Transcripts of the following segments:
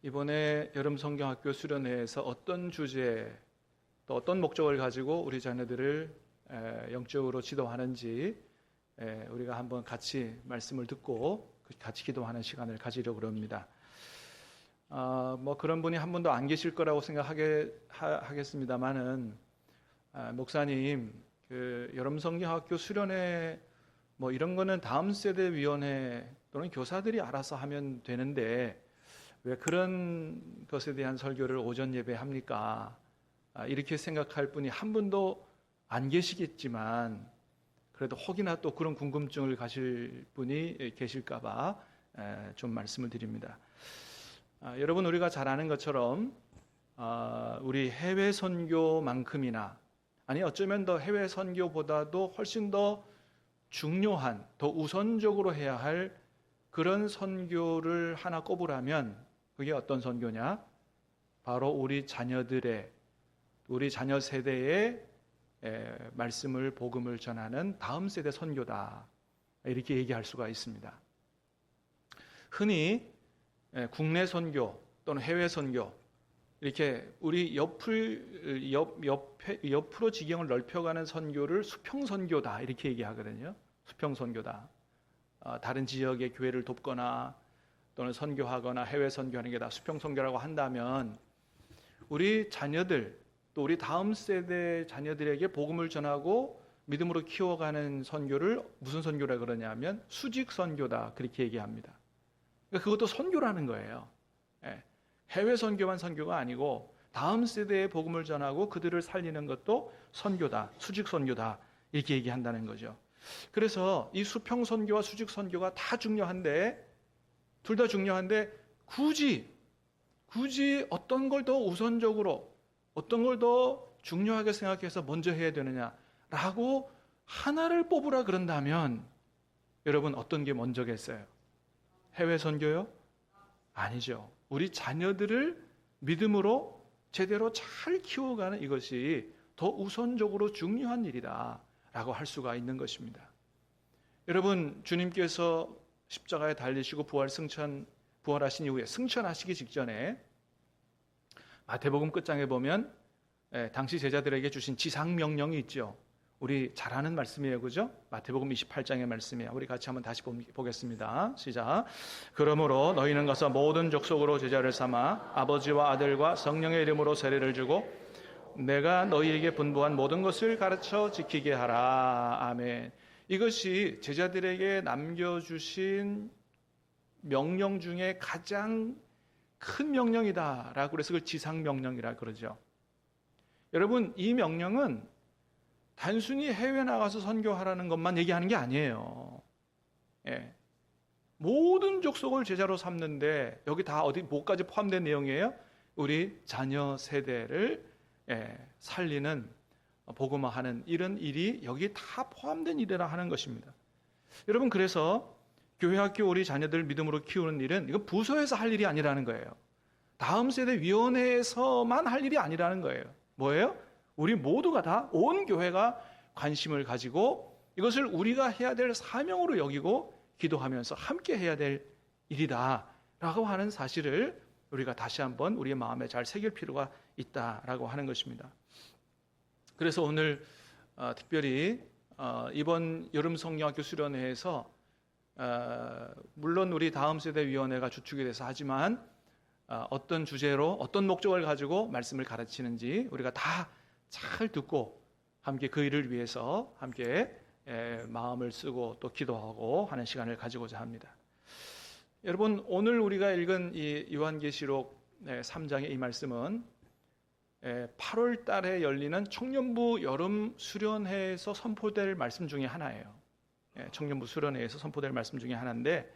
이번에 여름 성경학교 수련회에서 어떤 주제 또 어떤 목적을 가지고 우리 자녀들을 영적으로 지도하는지 우리가 한번 같이 말씀을 듣고 같이 기도하는 시간을 가지려고 합니다. 뭐 그런 분이 한 분도 안 계실 거라고 생각하겠습니다만은 목사님 그 여름 성경학교 수련회 뭐 이런 거는 다음 세대 위원회 또는 교사들이 알아서 하면 되는데 왜 그런 것에 대한 설교를 오전 예배 합니까? 이렇게 생각할 분이 한 분도 안 계시겠지만 그래도 혹이나 또 그런 궁금증을 가실 분이 계실까봐 좀 말씀을 드립니다. 여러분 우리가 잘 아는 것처럼 우리 해외 선교만큼이나 아니 어쩌면 더 해외 선교보다도 훨씬 더 중요한 더 우선적으로 해야 할 그런 선교를 하나 꼽으라면 그게 어떤 선교냐? 바로 우리 자녀 세대의 말씀을 복음을 전하는 다음 세대 선교다. 이렇게 얘기할 수가 있습니다. 흔히 국내 선교 또는 해외 선교 이렇게 우리 옆으로 지경을 넓혀가는 선교를 수평 선교다 이렇게 얘기하거든요. 수평 선교다. 다른 지역의 교회를 돕거나 또는 선교하거나 해외 선교하는 게 다 수평 선교라고 한다면 우리 자녀들 또 우리 다음 세대 자녀들에게 복음을 전하고 믿음으로 키워가는 선교를 무슨 선교라 그러냐면 수직 선교다 그렇게 얘기합니다. 그러니까 그것도 선교라는 거예요. 해외 선교만 선교가 아니고 다음 세대에 복음을 전하고 그들을 살리는 것도 선교다, 수직 선교다 이렇게 얘기한다는 거죠. 그래서 이 수평 선교와 수직 선교가 다 중요한데 둘 다 중요한데 굳이 어떤 걸 더 우선적으로 어떤 걸 더 중요하게 생각해서 먼저 해야 되느냐라고 하나를 뽑으라 그런다면 여러분 어떤 게 먼저겠어요? 해외 선교요? 아니죠. 우리 자녀들을 믿음으로 제대로 잘 키워가는 이것이 더 우선적으로 중요한 일이다라고 할 수가 있는 것입니다. 여러분 주님께서 십자가에 달리시고 부활하신 이후에 승천하시기 직전에 마태복음 끝장에 보면 당시 제자들에게 주신 지상명령이 있죠. 우리 잘 아는 말씀이에요. 그죠? 마태복음 28장의 말씀이에요. 우리 같이 한번 다시 보겠습니다. 시작. 그러므로 너희는 가서 모든 족속으로 제자를 삼아 아버지와 아들과 성령의 이름으로 세례를 주고 내가 너희에게 분부한 모든 것을 가르쳐 지키게 하라. 아멘. 이것이 제자들에게 남겨주신 명령 중에 가장 큰 명령이다라고 그래서 그걸 지상명령이라 그러죠. 여러분 이 명령은 단순히 해외 나가서 선교하라는 것만 얘기하는 게 아니에요. 모든 족속을 제자로 삼는데 여기 다 뭐까지 포함된 내용이에요? 우리 자녀 세대를 살리는 복음화하는 이런 일이 여기 다 포함된 일이라 하는 것입니다. 여러분 그래서 교회 학교 우리 자녀들 믿음으로 키우는 일은 이건 부서에서 할 일이 아니라는 거예요. 다음 세대 위원회에서만 할 일이 아니라는 거예요. 뭐예요? 우리 모두가 다 온 교회가 관심을 가지고 이것을 우리가 해야 될 사명으로 여기고 기도하면서 함께 해야 될 일이다라고 하는 사실을 우리가 다시 한번 우리의 마음에 잘 새길 필요가 있다라고 하는 것입니다. 그래서 오늘 특별히 이번 여름 성경학교 수련회에서 물론 우리 다음 세대 위원회가 주축이 돼서 하지만 어떤 주제로 어떤 목적을 가지고 말씀을 가르치는지 우리가 다 잘 듣고 함께 그 일을 위해서 함께 마음을 쓰고 또 기도하고 하는 시간을 가지고자 합니다. 여러분 오늘 우리가 읽은 이 요한계시록 3장의 이 말씀은 8월 달에 열리는 청년부 여름 수련회에서 선포될 말씀 중에 하나예요. 청년부 수련회에서 선포될 말씀 중에 하나인데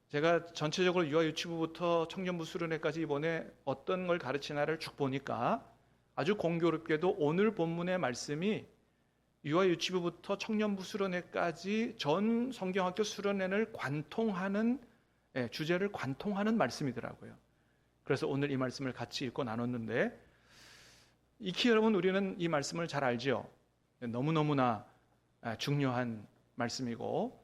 제가 전체적으로 유아유치부부터 청년부 수련회까지 이번에 어떤 걸 가르치나를 쭉 보니까 아주 공교롭게도 오늘 본문의 말씀이 유아유치부부터 청년부 수련회까지 전 성경학교 수련회를 관통하는 주제를 관통하는 말씀이더라고요. 그래서 오늘 이 말씀을 같이 읽고 나눴는데 익히 여러분 우리는 이 말씀을 잘 알죠. 너무너무나 중요한 말씀이고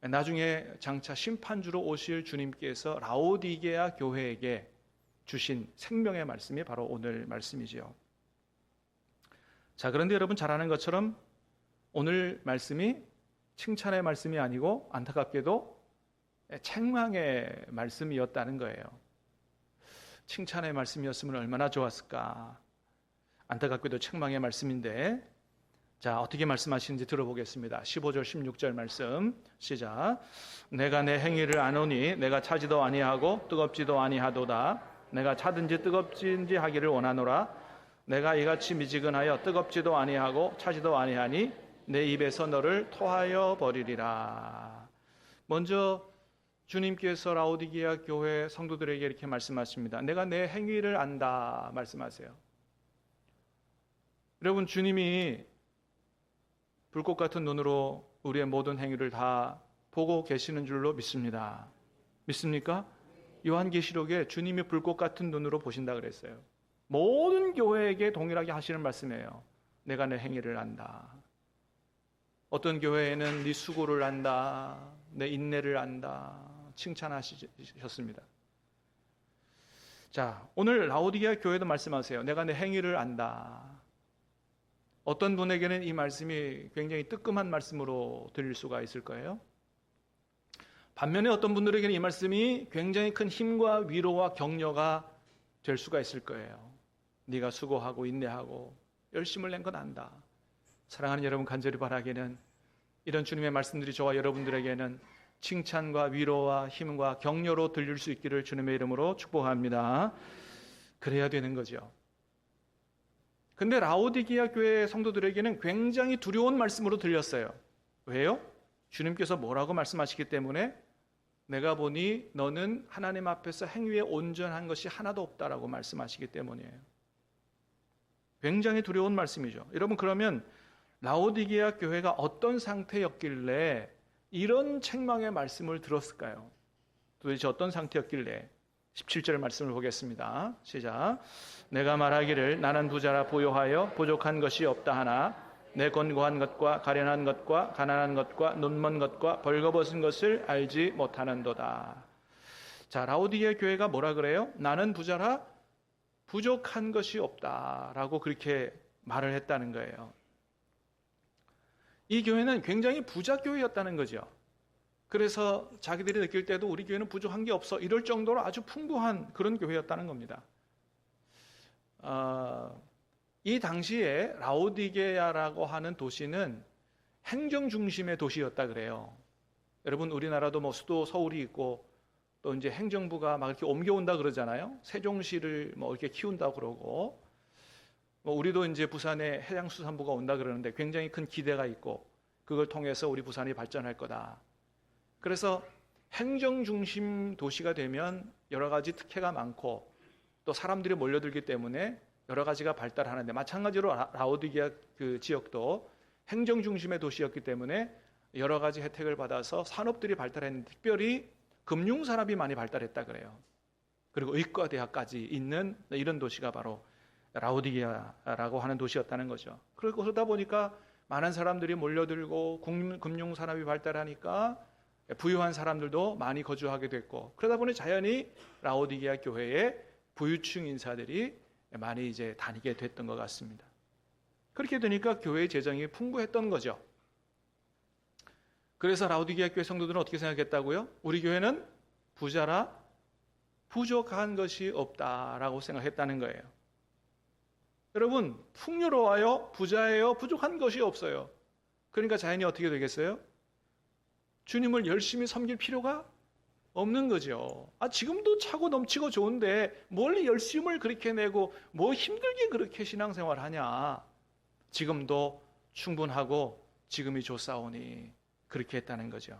나중에 장차 심판주로 오실 주님께서 라오디게아 교회에게 주신 생명의 말씀이 바로 오늘 말씀이지요. 자, 그런데 여러분 잘 아는 것처럼 오늘 말씀이 칭찬의 말씀이 아니고 안타깝게도 책망의 말씀이었다는 거예요. 칭찬의 말씀이었으면 얼마나 좋았을까. 안타깝게도 책망의 말씀인데, 자, 어떻게 말씀하시는지 들어보겠습니다. 15절 16절 말씀 시작. 내가 내 행위를 아노니 내가 차지도 아니하고 뜨겁지도 아니하도다. 내가 차든지 뜨겁든지 하기를 원하노라. 내가 이같이 미지근하여 뜨겁지도 아니하고 차지도 아니하니 내 입에서 너를 토하여 버리리라. 먼저 주님께서 라오디게아 교회 성도들에게 이렇게 말씀하십니다. 내가 내 행위를 안다 말씀하세요. 여러분, 주님이 불꽃 같은 눈으로 우리의 모든 행위를 다 보고 계시는 줄로 믿습니다. 믿습니까? 요한계시록에 주님이 불꽃 같은 눈으로 보신다 그랬어요. 모든 교회에게 동일하게 하시는 말씀이에요. 내가 내 행위를 안다. 어떤 교회에는 네 수고를 안다, 내 인내를 안다 칭찬하셨습니다. 자, 오늘 라오디게아 교회도 말씀하세요. 내가 내 행위를 안다. 어떤 분에게는 이 말씀이 굉장히 뜨끔한 말씀으로 들릴 수가 있을 거예요. 반면에 어떤 분들에게는 이 말씀이 굉장히 큰 힘과 위로와 격려가 될 수가 있을 거예요. 네가 수고하고 인내하고 열심을 낸 건 안다. 사랑하는 여러분, 간절히 바라기는 이런 주님의 말씀들이 저와 여러분들에게는 칭찬과 위로와 힘과 격려로 들릴 수 있기를 주님의 이름으로 축복합니다. 그래야 되는 거죠. 근데 라오디게아 교회 성도들에게는 굉장히 두려운 말씀으로 들렸어요. 왜요? 주님께서 뭐라고 말씀하시기 때문에 내가 보니 너는 하나님 앞에서 행위에 온전한 것이 하나도 없다라고 말씀하시기 때문이에요. 굉장히 두려운 말씀이죠. 여러분, 그러면 라오디게아 교회가 어떤 상태였길래 이런 책망의 말씀을 들었을까요? 도대체 어떤 상태였길래? 17절 말씀을 보겠습니다. 시작. 내가 말하기를 나는 부자라 부요하여 부족한 것이 없다 하나 내 권고한 것과 가련한 것과 가난한 것과 눈먼 것과 벌거벗은 것을 알지 못하는도다. 자, 라오디게아 교회가 뭐라 그래요? 나는 부자라 부족한 것이 없다라고 그렇게 말을 했다는 거예요. 이 교회는 굉장히 부자 교회였다는 거죠. 그래서 자기들이 느낄 때도 우리 교회는 부족한 게 없어 이럴 정도로 아주 풍부한 그런 교회였다는 겁니다. 이 당시에 라오디게아라고 하는 도시는 행정 중심의 도시였다 그래요. 여러분, 우리나라도 뭐 수도 서울이 있고 또 이제 행정부가 막 이렇게 옮겨온다 그러잖아요. 세종시를 뭐 이렇게 키운다 그러고, 뭐 우리도 이제 부산에 해양수산부가 온다 그러는데 굉장히 큰 기대가 있고 그걸 통해서 우리 부산이 발전할 거다. 그래서 행정 중심 도시가 되면 여러 가지 특혜가 많고 또 사람들이 몰려들기 때문에 여러 가지가 발달하는데, 마찬가지로 라오디게아 그 지역도 행정 중심의 도시였기 때문에 여러 가지 혜택을 받아서 산업들이 발달했는데 특별히 금융 산업이 많이 발달했다 그래요. 그리고 의과대학까지 있는 이런 도시가 바로 라오디게아라고 하는 도시였다는 거죠. 그리고 그러다 보니까 많은 사람들이 몰려들고 금융 산업이 발달하니까 부유한 사람들도 많이 거주하게 됐고, 그러다 보니 자연히 라오디게아 교회에 부유층 인사들이 많이 이제 다니게 됐던 것 같습니다. 그렇게 되니까 교회의 재정이 풍부했던 거죠. 그래서 라오디게아 교회 성도들은 어떻게 생각했다고요? 우리 교회는 부자라 부족한 것이 없다라고 생각했다는 거예요. 여러분, 풍요로워요? 부자예요? 부족한 것이 없어요. 그러니까 자연히 어떻게 되겠어요? 주님을 열심히 섬길 필요가 없는 거죠. 지금도 차고 넘치고 좋은데 뭘 열심을 그렇게 내고 뭐 힘들게 그렇게 신앙생활 하냐. 지금도 충분하고 지금이 좋사오니 그렇게 했다는 거죠.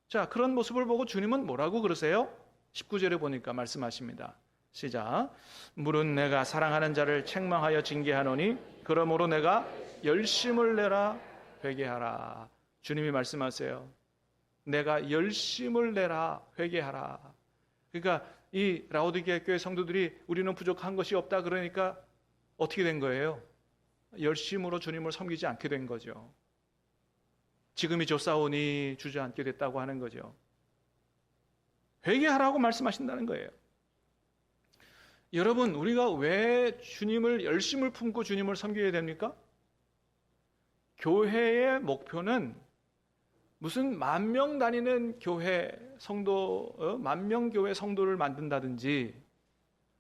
자, 그런 모습을 보고 주님은 뭐라고 그러세요? 19절에 보니까 말씀하십니다. 시작. 물은 내가 사랑하는 자를 책망하여 징계하노니 그러므로 내가 열심을 내라 회개하라. 주님이 말씀하세요. 내가 열심을 내라 회개하라. 그러니까 이 라오디게아 교회 성도들이 우리는 부족한 것이 없다 그러니까 어떻게 된 거예요? 열심으로 주님을 섬기지 않게 된 거죠. 지금이 좋사오니 주저앉게 됐다고 하는 거죠. 회개하라고 말씀하신다는 거예요. 여러분, 우리가 왜 주님을 열심을 품고 주님을 섬겨야 됩니까? 교회의 목표는 무슨 10,000명 다니는 교회 성도, 10,000명 교회 성도를 만든다든지,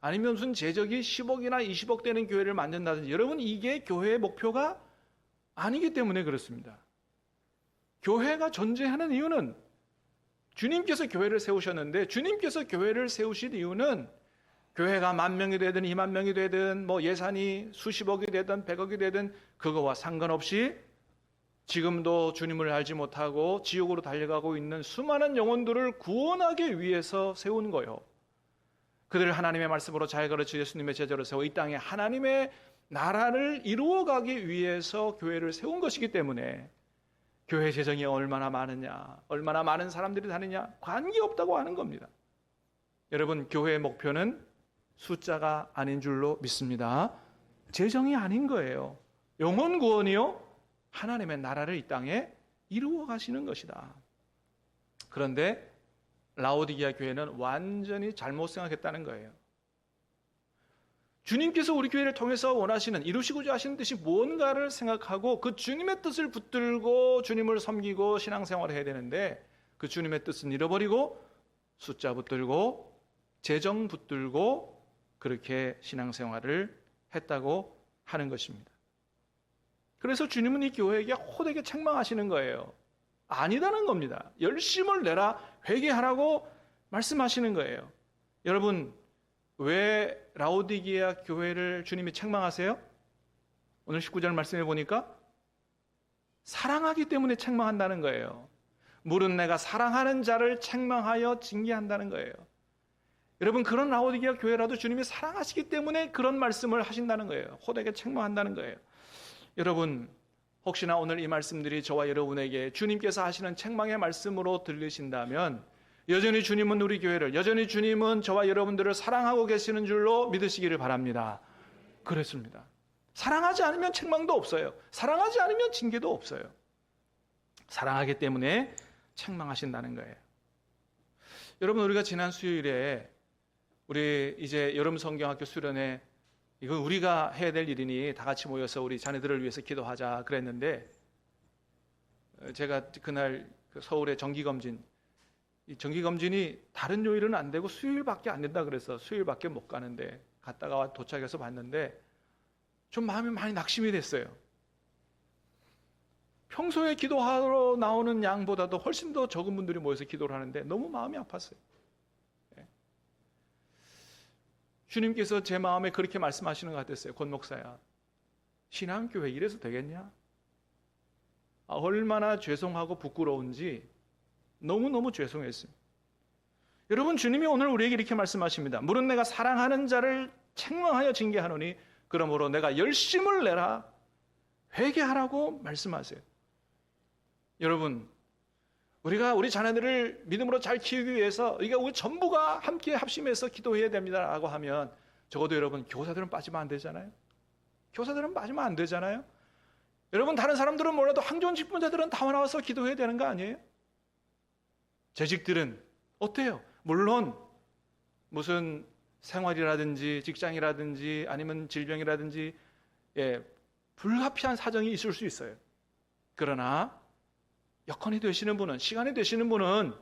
아니면 무슨 재적이 10억이나 20억 되는 교회를 만든다든지, 여러분, 이게 교회의 목표가 아니기 때문에 그렇습니다. 교회가 존재하는 이유는 주님께서 교회를 세우셨는데, 주님께서 교회를 세우신 이유는 교회가 10,000명이 되든 20,000명이 되든 뭐 예산이 수십억이 되든 100억이 되든 그거와 상관없이 지금도 주님을 알지 못하고 지옥으로 달려가고 있는 수많은 영혼들을 구원하기 위해서 세운 거예요. 그들을 하나님의 말씀으로 잘 가르쳐 예수님의 제자로 세워 이 땅에 하나님의 나라를 이루어가기 위해서 교회를 세운 것이기 때문에 교회 재정이 얼마나 많으냐, 얼마나 많은 사람들이 다니냐 관계없다고 하는 겁니다. 여러분, 교회의 목표는 숫자가 아닌 줄로 믿습니다. 재정이 아닌 거예요. 영혼 구원이요, 하나님의 나라를 이 땅에 이루어 가시는 것이다. 그런데 라오디게아 교회는 완전히 잘못 생각했다는 거예요. 주님께서 우리 교회를 통해서 원하시는, 이루시고자 하시는 뜻이 뭔가를 생각하고 그 주님의 뜻을 붙들고 주님을 섬기고 신앙생활을 해야 되는데, 그 주님의 뜻은 잃어버리고 숫자 붙들고 재정 붙들고 그렇게 신앙생활을 했다고 하는 것입니다. 그래서 주님은 이 교회에게 호되게 책망하시는 거예요. 아니다는 겁니다. 열심을 내라, 회개하라고 말씀하시는 거예요. 여러분, 왜 라오디게아 교회를 주님이 책망하세요? 오늘 19절 말씀해 보니까 사랑하기 때문에 책망한다는 거예요. 물은 내가 사랑하는 자를 책망하여 징계한다는 거예요. 여러분, 그런 라오디게아 교회라도 주님이 사랑하시기 때문에 그런 말씀을 하신다는 거예요. 호되게 책망한다는 거예요. 여러분, 혹시나 오늘 이 말씀들이 저와 여러분에게 주님께서 하시는 책망의 말씀으로 들리신다면 여전히 주님은 우리 교회를, 여전히 주님은 저와 여러분들을 사랑하고 계시는 줄로 믿으시기를 바랍니다. 그렇습니다. 사랑하지 않으면 책망도 없어요. 사랑하지 않으면 징계도 없어요. 사랑하기 때문에 책망하신다는 거예요. 여러분, 우리가 지난 수요일에 우리 이제 여름 성경학교 수련회, 이건 우리가 해야 될 일이니 다 같이 모여서 우리 자녀들을 위해서 기도하자 그랬는데, 제가 그날 서울의 정기검진, 이 정기검진이 다른 요일은 안 되고 수요일밖에 안 된다 그래서 수요일밖에 못 가는데, 갔다가 도착해서 봤는데 좀 마음이 많이 낙심이 됐어요. 평소에 기도하러 나오는 양보다도 훨씬 더 적은 분들이 모여서 기도를 하는데 너무 마음이 아팠어요. 주님께서 제 마음에 그렇게 말씀하시는 것 같았어요. 권 목사야, 신앙교회 이래서 되겠냐? 얼마나 죄송하고 부끄러운지 너무너무 죄송했습니다. 여러분, 주님이 오늘 우리에게 이렇게 말씀하십니다. 물은 내가 사랑하는 자를 책망하여 징계하노니 그러므로 내가 열심을 내라, 회개하라고 말씀하세요. 여러분, 우리가 우리 자녀들을 믿음으로 잘 키우기 위해서 이게 우리 전부가 함께 합심해서 기도해야 됩니다라고 하면 적어도 여러분, 교사들은 빠지면 안 되잖아요. 교사들은 빠지면 안 되잖아요. 여러분, 다른 사람들은 몰라도 항존 직분자들은 다 나와서 기도해야 되는 거 아니에요? 재직들은 어때요? 물론 무슨 생활이라든지 직장이라든지 아니면 질병이라든지 불가피한 사정이 있을 수 있어요. 그러나 여건이 되시는 분은, 시간이 되시는 분은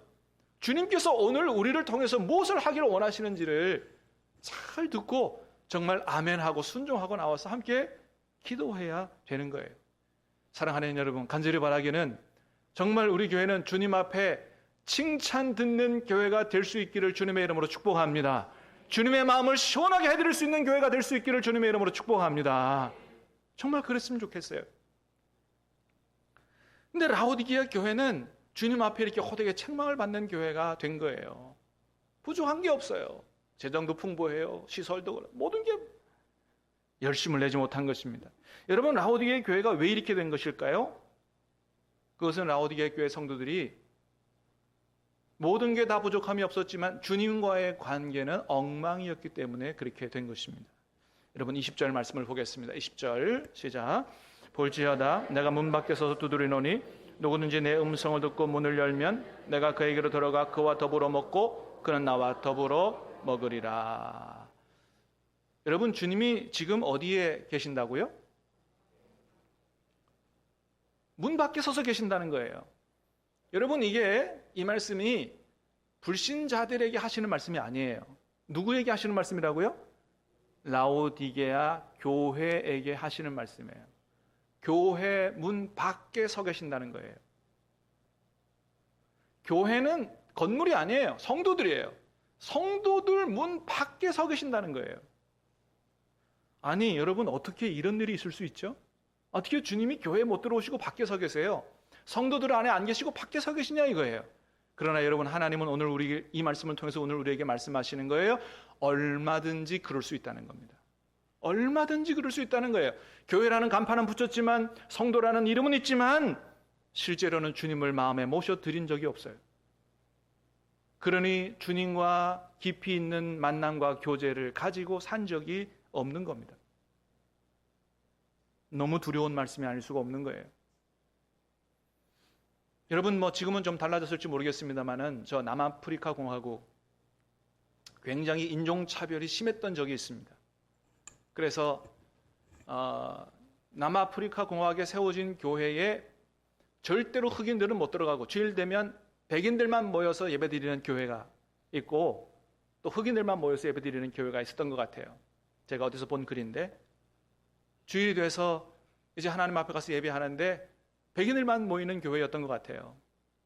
주님께서 오늘 우리를 통해서 무엇을 하기를 원하시는지를 잘 듣고 정말 아멘하고 순종하고 나와서 함께 기도해야 되는 거예요. 사랑하는 여러분, 간절히 바라기는 정말 우리 교회는 주님 앞에 칭찬 듣는 교회가 될 수 있기를 주님의 이름으로 축복합니다. 주님의 마음을 시원하게 해드릴 수 있는 교회가 될 수 있기를 주님의 이름으로 축복합니다. 정말 그랬으면 좋겠어요. 근데 라오디게아 교회는 주님 앞에 이렇게 호되게 책망을 받는 교회가 된 거예요. 부족한 게 없어요. 재정도 풍부해요. 시설도 그렇고 모든 게 열심을 내지 못한 것입니다. 여러분, 라오디게아 교회가 왜 이렇게 된 것일까요? 그것은 라오디게아 교회 성도들이 모든 게 다 부족함이 없었지만 주님과의 관계는 엉망이었기 때문에 그렇게 된 것입니다. 여러분, 20절 말씀을 보겠습니다. 20절 시작. 볼지어다 내가 문 밖에 서서 두드리노니 누구든지 내 음성을 듣고 문을 열면 내가 그에게로 들어가 그와 더불어 먹고 그는 나와 더불어 먹으리라. 여러분, 주님이 지금 어디에 계신다고요? 문 밖에 서서 계신다는 거예요. 여러분, 이 말씀이 불신자들에게 하시는 말씀이 아니에요. 누구에게 하시는 말씀이라고요? 라오디게아 교회에게 하시는 말씀이에요. 교회 문 밖에 서 계신다는 거예요. 교회는 건물이 아니에요. 성도들이에요. 성도들 문 밖에 서 계신다는 거예요. 아니, 여러분, 어떻게 이런 일이 있을 수 있죠? 어떻게 주님이 교회에 못 들어오시고 밖에 서 계세요? 성도들 안에 안 계시고 밖에 서 계시냐 이거예요. 그러나 여러분, 하나님은 오늘 이 말씀을 통해서 오늘 우리에게 말씀하시는 거예요. 얼마든지 그럴 수 있다는 겁니다. 얼마든지 그럴 수 있다는 거예요. 교회라는 간판은 붙였지만, 성도라는 이름은 있지만 실제로는 주님을 마음에 모셔드린 적이 없어요. 그러니 주님과 깊이 있는 만남과 교제를 가지고 산 적이 없는 겁니다. 너무 두려운 말씀이 아닐 수가 없는 거예요. 여러분, 지금은 좀 달라졌을지 모르겠습니다만은 저 남아프리카 공화국 굉장히 인종차별이 심했던 적이 있습니다. 그래서 남아프리카 공화국에 세워진 교회에 절대로 흑인들은 못 들어가고 주일 되면 백인들만 모여서 예배드리는 교회가 있고 또 흑인들만 모여서 예배드리는 교회가 있었던 것 같아요. 제가 어디서 본 글인데, 주일이 돼서 이제 하나님 앞에 가서 예배하는데 백인들만 모이는 교회였던 것 같아요.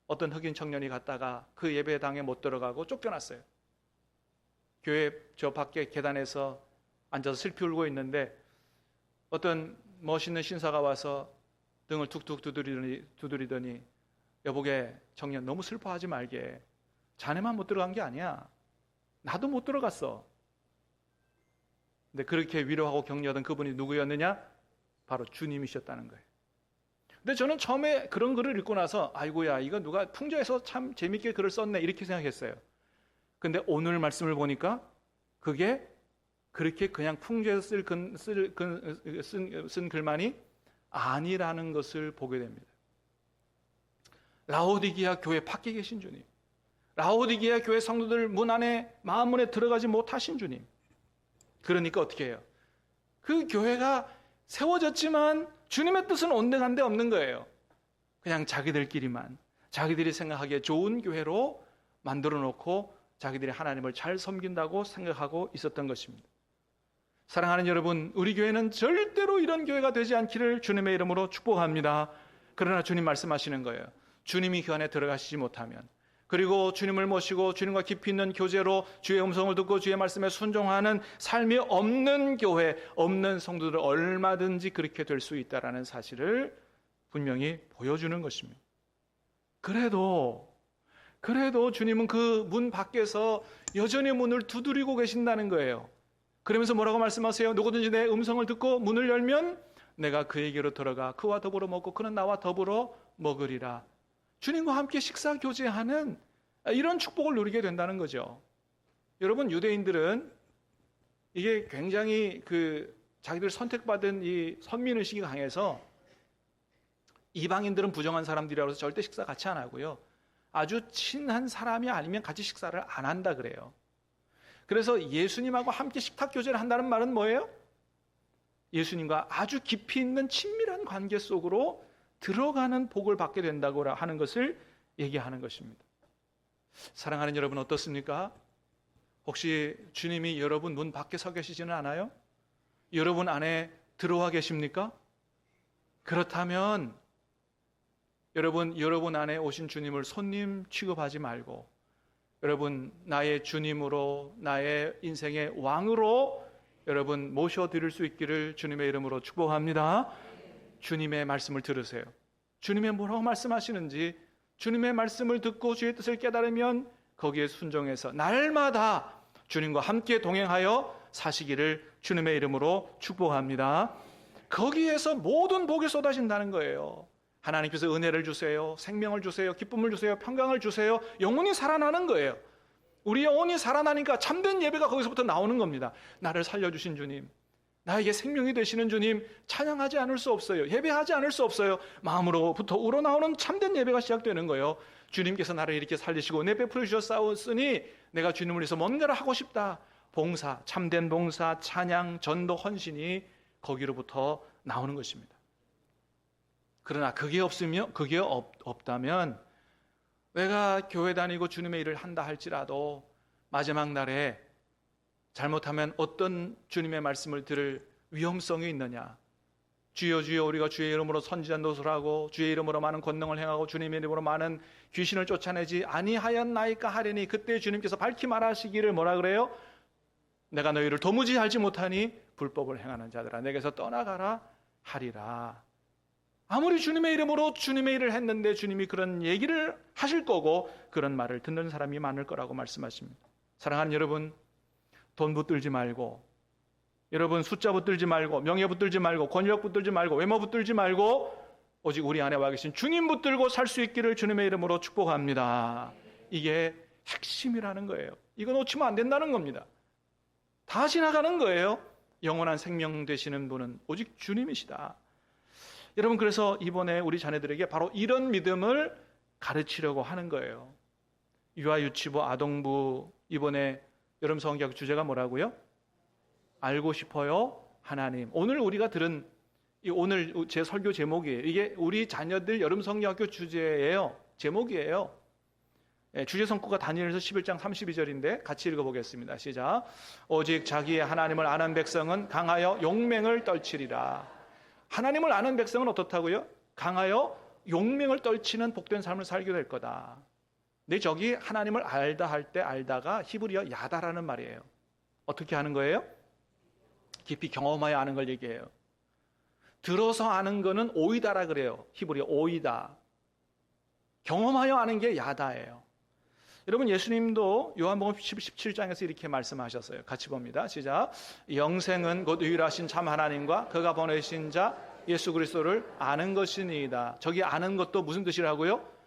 어떤 흑인 청년이 갔다가 그 예배당에 못 들어가고 쫓겨났어요. 교회 저 밖에 계단에서 앉아서 슬피 울고 있는데 어떤 멋있는 신사가 와서 등을 툭툭 두드리더니 여보게, 청년, 너무 슬퍼하지 말게. 자네만 못 들어간 게 아니야. 나도 못 들어갔어. 근데 그렇게 위로하고 격려하던 그분이 누구였느냐? 바로 주님이셨다는 거예요. 근데 저는 처음에 그런 글을 읽고 나서 아이고야, 이거 누가 풍자에서 참 재밌게 글을 썼네 이렇게 생각했어요. 근데 오늘 말씀을 보니까 그게 그렇게 그냥 풍자에서 쓴 글만이 아니라는 것을 보게 됩니다. 라오디게아 교회 밖에 계신 주님, 라오디게아 교회 성도들 문 안에, 마음 문에 들어가지 못하신 주님. 그러니까 어떻게 해요? 그 교회가 세워졌지만 주님의 뜻은 온데간데 없는 거예요. 그냥 자기들끼리만, 자기들이 생각하기에 좋은 교회로 만들어 놓고 자기들이 하나님을 잘 섬긴다고 생각하고 있었던 것입니다. 사랑하는 여러분, 우리 교회는 절대로 이런 교회가 되지 않기를 주님의 이름으로 축복합니다. 그러나 주님 말씀하시는 거예요. 주님이 그 안에 들어가시지 못하면, 그리고 주님을 모시고 주님과 깊이 있는 교제로 주의 음성을 듣고 주의 말씀에 순종하는 삶이 없는 교회, 없는 성도들 얼마든지 그렇게 될 수 있다는 사실을 분명히 보여주는 것입니다. 그래도 주님은 그 문 밖에서 여전히 문을 두드리고 계신다는 거예요. 그러면서 뭐라고 말씀하세요? 누구든지 내 음성을 듣고 문을 열면 내가 그에게로 들어가 그와 더불어 먹고 그는 나와 더불어 먹으리라. 주님과 함께 식사 교제하는 이런 축복을 누리게 된다는 거죠. 여러분, 유대인들은 이게 굉장히 자기들 선택받은 이 선민의식이 강해서 이방인들은 부정한 사람들이라고 해서 절대 식사 같이 안 하고요. 아주 친한 사람이 아니면 같이 식사를 안 한다 그래요. 그래서 예수님하고 함께 식탁 교제를 한다는 말은 뭐예요? 예수님과 아주 깊이 있는 친밀한 관계 속으로 들어가는 복을 받게 된다고 하는 것을 얘기하는 것입니다. 사랑하는 여러분, 어떻습니까? 혹시 주님이 여러분 문 밖에 서 계시지는 않아요? 여러분 안에 들어와 계십니까? 그렇다면 여러분 안에 오신 주님을 손님 취급하지 말고 여러분 나의 주님으로, 나의 인생의 왕으로 여러분 모셔드릴 수 있기를 주님의 이름으로 축복합니다. 주님의 말씀을 들으세요. 주님의 뭐라고 말씀하시는지 주님의 말씀을 듣고 주의 뜻을 깨달으면 거기에 순종해서 날마다 주님과 함께 동행하여 사시기를 주님의 이름으로 축복합니다. 거기에서 모든 복이 쏟아진다는 거예요. 하나님께서 은혜를 주세요, 생명을 주세요, 기쁨을 주세요, 평강을 주세요. 영혼이 살아나는 거예요. 우리 영혼이 살아나니까 참된 예배가 거기서부터 나오는 겁니다. 나를 살려주신 주님, 나에게 생명이 되시는 주님 찬양하지 않을 수 없어요. 예배하지 않을 수 없어요. 마음으로부터 우러나오는 참된 예배가 시작되는 거예요. 주님께서 나를 이렇게 살리시고 내 베풀어 주셨사오니 내가 주님을 위해서 뭔가를 하고 싶다. 봉사, 참된 봉사, 찬양, 전도, 헌신이 거기로부터 나오는 것입니다. 그러나 그게 없다면 내가 교회 다니고 주님의 일을 한다 할지라도 마지막 날에 잘못하면 어떤 주님의 말씀을 들을 위험성이 있느냐. 주여 주여 우리가 주의 이름으로 선지자 노릇을 하고 주의 이름으로 많은 권능을 행하고 주님의 이름으로 많은 귀신을 쫓아내지 아니하였나이까 하리니, 그때 주님께서 밝히 말하시기를 뭐라 그래요? 내가 너희를 도무지 알지 못하니 불법을 행하는 자들아 내게서 떠나가라 하리라. 아무리 주님의 이름으로 주님의 일을 했는데 주님이 그런 얘기를 하실 거고 그런 말을 듣는 사람이 많을 거라고 말씀하십니다. 사랑하는 여러분, 돈 붙들지 말고, 여러분 숫자 붙들지 말고, 명예 붙들지 말고, 권력 붙들지 말고, 외모 붙들지 말고 오직 우리 안에 와 계신 주님 붙들고 살 수 있기를 주님의 이름으로 축복합니다. 이게 핵심이라는 거예요. 이거 놓치면 안 된다는 겁니다. 다 지나가는 거예요. 영원한 생명 되시는 분은 오직 주님이시다. 여러분, 그래서 이번에 우리 자녀들에게 바로 이런 믿음을 가르치려고 하는 거예요. 유아유치부, 아동부, 이번에 여름 성경 주제가 뭐라고요? 알고 싶어요 하나님. 오늘 우리가 들은 오늘 제 설교 제목이에요. 이게 우리 자녀들 여름 성경학교 주제예요. 제목이에요. 주제 성구가 다니엘서 11장 32절인데 같이 읽어보겠습니다. 시작. 오직 자기의 하나님을 아는 백성은 강하여 용맹을 떨치리라. 하나님을 아는 백성은 어떻다고요? 강하여 용맹을 떨치는 복된 삶을 살게 될 거다. 근데 저기 하나님을 알다 할 때 알다가 히브리어 야다라는 말이에요. 어떻게 하는 거예요? 깊이 경험하여 아는 걸 얘기해요. 들어서 아는 거는 오이다라 그래요. 히브리어 오이다. 경험하여 아는 게 야다예요. 여러분, 예수님도 요한복음 17장에서 이렇게 말씀하셨어요. 같이 봅니다. 시작. 영생은 곧 유일하신 참 하나님과 그가 보내신 자 예수 그리스도를 아는 것이니이다. 저기 아는 것도 무슨 뜻이라고요?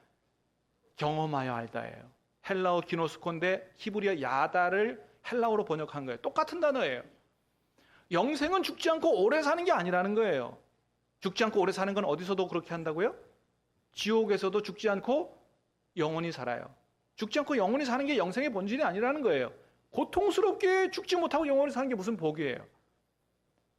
경험하여 알다예요. 헬라어 기노스콘데 히브리어 야다를 헬라어로 번역한 거예요. 똑같은 단어예요. 영생은 죽지 않고 오래 사는 게 아니라는 거예요. 죽지 않고 오래 사는 건 어디서도 그렇게 한다고요? 지옥에서도 죽지 않고 영원히 살아요. 죽지 않고 영원히 사는 게 영생의 본질이 아니라는 거예요. 고통스럽게 죽지 못하고 영원히 사는 게 무슨 복이에요?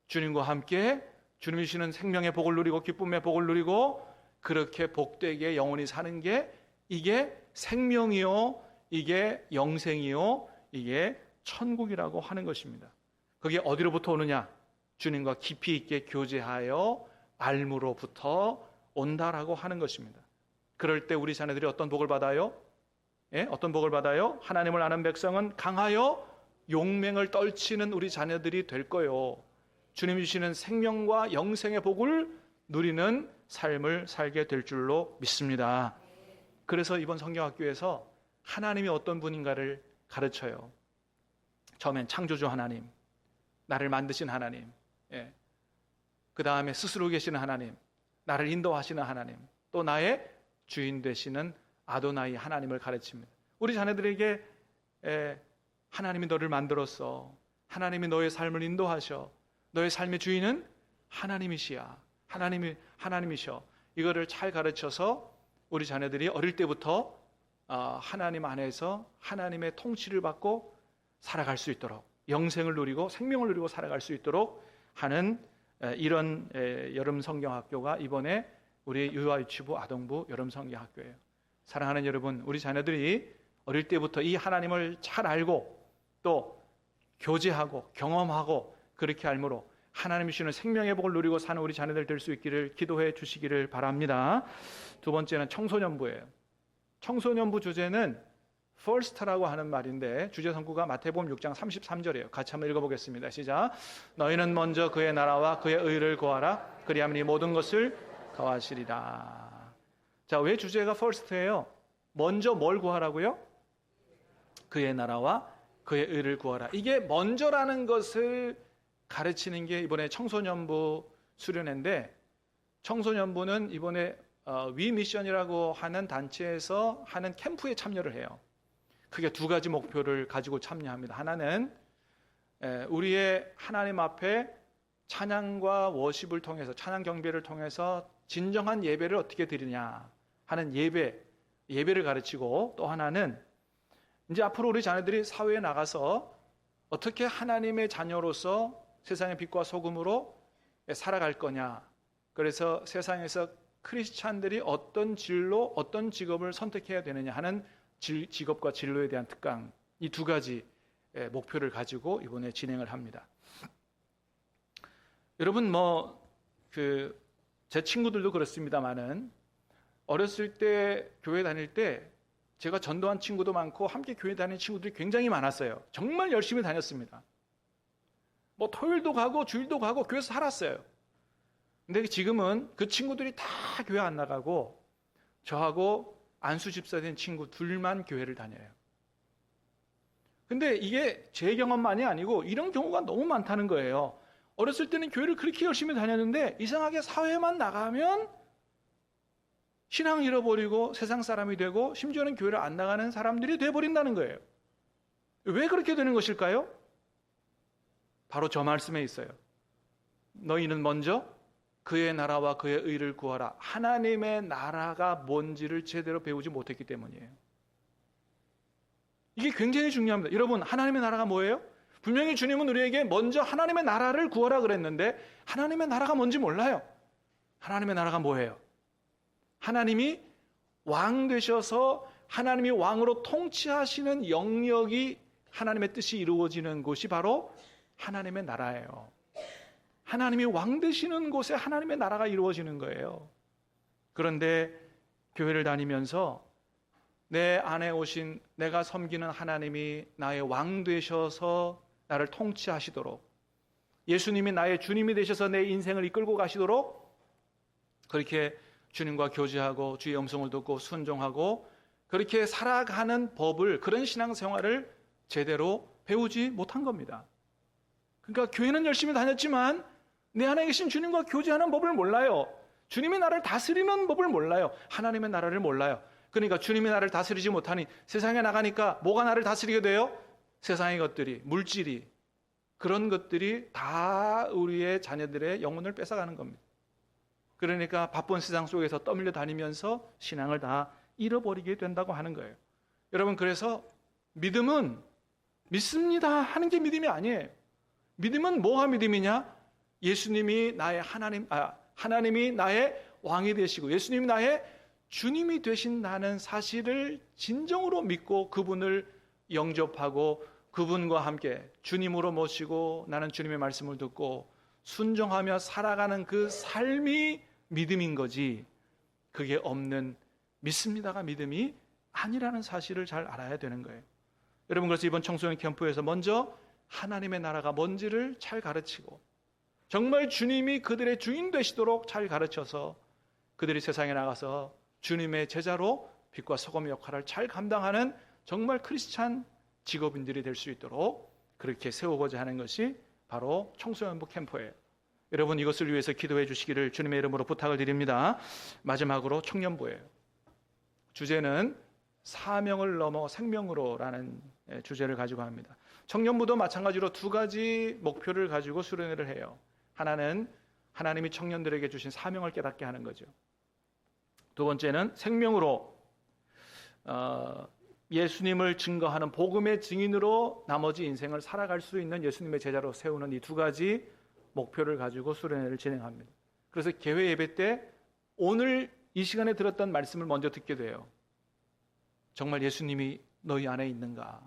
주님과 함께 주님이 주시는 생명의 복을 누리고 기쁨의 복을 누리고 그렇게 복되게 영원히 사는 게 이게 생명이요, 이게 영생이요, 이게 천국이라고 하는 것입니다. 그게 어디로부터 오느냐? 주님과 깊이 있게 교제하여 알므로부터 온다라고 하는 것입니다. 그럴 때 우리 자녀들이 어떤 복을 받아요? 예? 어떤 복을 받아요? 하나님을 아는 백성은 강하여 용맹을 떨치는 우리 자녀들이 될 거예요. 주님이 주시는 생명과 영생의 복을 누리는 삶을 살게 될 줄로 믿습니다. 그래서 이번 성경학교에서 하나님이 어떤 분인가를 가르쳐요. 처음엔 창조주 하나님, 나를 만드신 하나님, 그 다음에 스스로 계시는 하나님, 나를 인도하시는 하나님, 또 나의 주인 되시는 아도나이 하나님을 가르칩니다. 우리 자녀들에게 하나님이 너를 만들었어, 하나님이 너의 삶을 인도하셔, 너의 삶의 주인은 하나님이시야, 하나님이셔. 이거를 잘 가르쳐서 우리 자녀들이 어릴 때부터 하나님 안에서 하나님의 통치를 받고 살아갈 수 있도록, 영생을 누리고 생명을 누리고 살아갈 수 있도록 하는 이런 여름 성경학교가 이번에 우리 유아유치부 아동부 여름 성경학교예요. 사랑하는 여러분, 우리 자녀들이 어릴 때부터 이 하나님을 잘 알고 또 교제하고 경험하고 그렇게 알므로 하나님이 주시는 생명의 복을 누리고 사는 우리 자녀들 될 수 있기를 기도해 주시기를 바랍니다. 두 번째는 청소년부예요. 청소년부 주제는 first라고 하는 말인데 주제 성구가 마태복음 6장 33절이에요. 같이 한번 읽어보겠습니다. 시작. 너희는 먼저 그의 나라와 그의 의를 구하라. 그리하면 이 모든 것을 더하시리라. 자, 왜 주제가 first예요? 먼저 뭘 구하라고요? 그의 나라와 그의 의를 구하라. 이게 먼저라는 것을 가르치는 게 이번에 청소년부 수련회인데, 청소년부는 이번에 위미션이라고 하는 단체에서 하는 캠프에 참여를 해요. 크게 두 가지 목표를 가지고 참여합니다. 하나는 우리의 하나님 앞에 찬양과 워십을 통해서, 찬양 경배를 통해서 진정한 예배를 어떻게 드리냐 하는 예배를 가르치고, 또 하나는 이제 앞으로 우리 자녀들이 사회에 나가서 어떻게 하나님의 자녀로서 세상의 빛과 소금으로 살아갈 거냐. 그래서 세상에서 크리스찬들이 어떤 진로, 어떤 직업을 선택해야 되느냐 하는 직업과 진로에 대한 특강, 이 두 가지 목표를 가지고 이번에 진행을 합니다. 여러분 제 친구들도 그렇습니다만은 어렸을 때 교회 다닐 때 제가 전도한 친구도 많고 함께 교회 다니는 친구들이 굉장히 많았어요. 정말 열심히 다녔습니다. 토요일도 가고 주일도 가고 교회에서 살았어요. 근데 지금은 그 친구들이 다 교회 안 나가고 저하고 안수 집사 된 친구 둘만 교회를 다녀요. 근데 이게 제 경험만이 아니고 이런 경우가 너무 많다는 거예요. 어렸을 때는 교회를 그렇게 열심히 다녔는데 이상하게 사회만 나가면 신앙을 잃어버리고 세상 사람이 되고 심지어는 교회를 안 나가는 사람들이 돼버린다는 거예요. 왜 그렇게 되는 것일까요? 바로 저 말씀에 있어요. 너희는 먼저 그의 나라와 그의 의를 구하라. 하나님의 나라가 뭔지를 제대로 배우지 못했기 때문이에요. 이게 굉장히 중요합니다. 여러분, 하나님의 나라가 뭐예요? 분명히 주님은 우리에게 먼저 하나님의 나라를 구하라 그랬는데 하나님의 나라가 뭔지 몰라요. 하나님의 나라가 뭐예요? 하나님이 왕 되셔서 하나님이 왕으로 통치하시는 영역이 하나님의 뜻이 이루어지는 곳이 바로 하나님의 나라예요. 하나님이 왕 되시는 곳에 하나님의 나라가 이루어지는 거예요. 그런데 교회를 다니면서 내 안에 오신 내가 섬기는 하나님이 나의 왕 되셔서 나를 통치하시도록, 예수님이 나의 주님이 되셔서 내 인생을 이끌고 가시도록 그렇게 주님과 교제하고 주의 음성을 듣고 순종하고 그렇게 살아가는 법을, 그런 신앙생활을 제대로 배우지 못한 겁니다. 그러니까 교회는 열심히 다녔지만 내 안에 계신 주님과 교제하는 법을 몰라요. 주님이 나를 다스리는 법을 몰라요. 하나님의 나라를 몰라요. 그러니까 주님이 나를 다스리지 못하니 세상에 나가니까 뭐가 나를 다스리게 돼요? 세상의 것들이, 물질이, 그런 것들이 다 우리의 자녀들의 영혼을 뺏어가는 겁니다. 그러니까 바쁜 세상 속에서 떠밀려 다니면서 신앙을 다 잃어버리게 된다고 하는 거예요. 여러분, 그래서 믿음은 믿습니다 하는 게 믿음이 아니에요. 믿음은 뭐가 믿음이냐? 예수님이 나의 하나님이 나의 왕이 되시고 예수님이 나의 주님이 되신다는 사실을 진정으로 믿고 그분을 영접하고 그분과 함께 주님으로 모시고 나는 주님의 말씀을 듣고 순종하며 살아가는 그 삶이 믿음인 거지, 그게 없는 믿습니다가 믿음이 아니라는 사실을 잘 알아야 되는 거예요. 여러분, 그래서 이번 청소년 캠프에서 먼저 하나님의 나라가 뭔지를 잘 가르치고 정말 주님이 그들의 주인 되시도록 잘 가르쳐서 그들이 세상에 나가서 주님의 제자로 빛과 소금의 역할을 잘 감당하는 정말 크리스찬 직업인들이 될 수 있도록 그렇게 세우고자 하는 것이 바로 청소년부 캠프예요. 여러분, 이것을 위해서 기도해 주시기를 주님의 이름으로 부탁을 드립니다. 마지막으로 청년부예요. 주제는 사명을 넘어 생명으로라는 주제를 가지고 합니다. 청년부도 마찬가지로 두 가지 목표를 가지고 수련회를 해요. 하나는 하나님이 청년들에게 주신 사명을 깨닫게 하는 거죠. 두 번째는 생명으로 예수님을 증거하는 복음의 증인으로 나머지 인생을 살아갈 수 있는 예수님의 제자로 세우는 이 두 가지 목표를 가지고 수련회를 진행합니다. 그래서 개회 예배 때 오늘 이 시간에 들었던 말씀을 먼저 듣게 돼요. 정말 예수님이 너희 안에 있는가?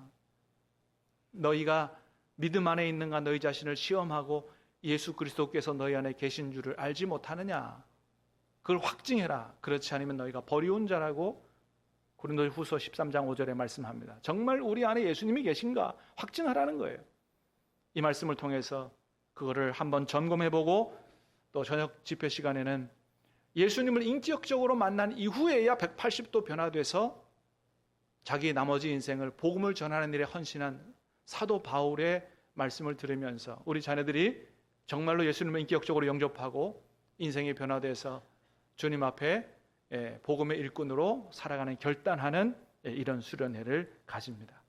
너희가 믿음 안에 있는가? 너희 자신을 시험하고 예수 그리스도께서 너희 안에 계신 줄을 알지 못하느냐? 그걸 확증해라. 그렇지 않으면 너희가 버리운 자라고 고린도후서 13장 5절에 말씀합니다. 정말 우리 안에 예수님이 계신가 확증하라는 거예요. 이 말씀을 통해서 그거를 한번 점검해보고 또 저녁 집회 시간에는 예수님을 인격적으로 만난 이후에야 180도 변화돼서 자기 나머지 인생을 복음을 전하는 일에 헌신한 사도 바울의 말씀을 들으면서 우리 자녀들이 정말로 예수님을 인격적으로 영접하고 인생이 변화돼서 주님 앞에 복음의 일꾼으로 살아가는 결단하는 이런 수련회를 가집니다.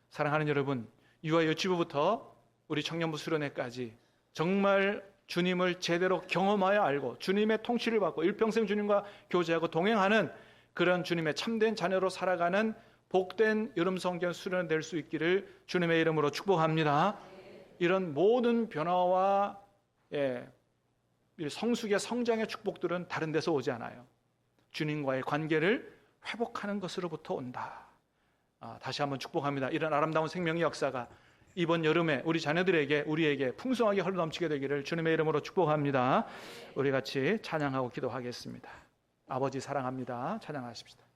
사랑하는 여러분, 유아 유치부부터 우리 청년부 수련회까지 정말 주님을 제대로 경험하여 알고 주님의 통치를 받고 일평생 주님과 교제하고 동행하는 그런 주님의 참된 자녀로 살아가는 복된 여름 성경 수련회 될 수 있기를 주님의 이름으로 축복합니다. 이런 모든 변화와 성숙의 성장의 축복들은 다른 데서 오지 않아요. 주님과의 관계를 회복하는 것으로부터 온다. 다시 한번 축복합니다. 이런 아름다운 생명의 역사가 이번 여름에 우리 자녀들에게 우리에게 풍성하게 흘러넘치게 되기를 주님의 이름으로 축복합니다. 우리 같이 찬양하고 기도하겠습니다. 아버지 사랑합니다. 찬양하십시다.